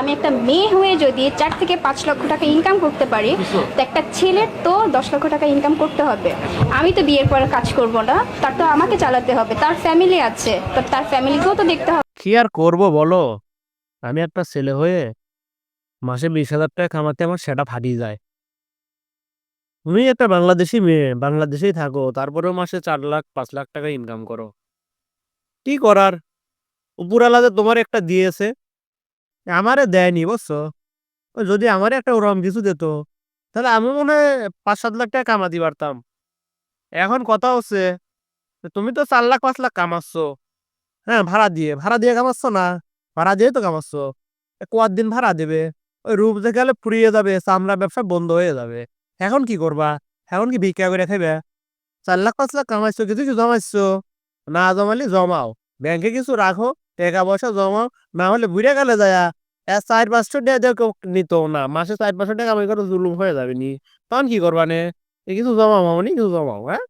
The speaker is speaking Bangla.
আমি একটা মেয়ে হয়ে যদি 4 থেকে 5 লক্ষ টাকা ইনকাম করতে পারি, তো একটা ছেলের তো 10 লক্ষ টাকা ইনকাম করতে হবে। আমি তো বিয়ের পর কাজ করব না, তার তো আমাকে চালাতে হবে, তার ফ্যামিলি আছে, তো তার ফ্যামিলিকেও তো দেখতে হবে। কি আর করবো বলো, আমি একটা ছেলে হয়ে মাসে 20,000 টাকা কামাতে আমার সেটা ফাটিয়ে যায়। তুমি একটা বাংলাদেশি মেয়ে, বাংলাদেশেই থাকো, তারপরেও মাসে 4 লাখ 5 লাখ টাকা ইনকাম করো। কি করার, উপরওয়ালা যে তোমার একটা দিয়েছে, আমারে দেয়নি বুঝছো। যদি আমারে একটা ওরকম কিছু দিত, তাহলে আমি মনে হয় 5-7 লাখ টাকা কামাতে পারতাম। এখন কথা হচ্ছে যে তুমি তো 4 লাখ 5 লাখ কামাচ্ছ, হ্যাঁ ভাড়া দিয়ে কামাচ্ছ না, ভাড়া দিয়ে তো কামাচ্ছ। কয়েকদিন ভাড়া দেবে, ওই রূপ দেখে গেলে ফুরিয়ে যাবে, চামড়া ব্যবসা বন্ধ হয়ে যাবে। এখন কি করবা? এখন কি ভিক্ষা করে খাইবে? 4 লাখ 5 লাখ কামাইছো, কিছু কিছু জমাইছো, না জমালি জমাও, ব্যাংকে কিছু রাখো, টাকা পয়সা জমাও। না হলে বুড়ে গেলে যায় 4-500 টাকা দিয়ে কেউ নিত না, মাসে 4-500 টাকা কামাই করে জুলুম হয়ে যাবে নি। তখন কি করবা নে? কিছু জমাও মামনি, কিছু জমাও, হ্যাঁ।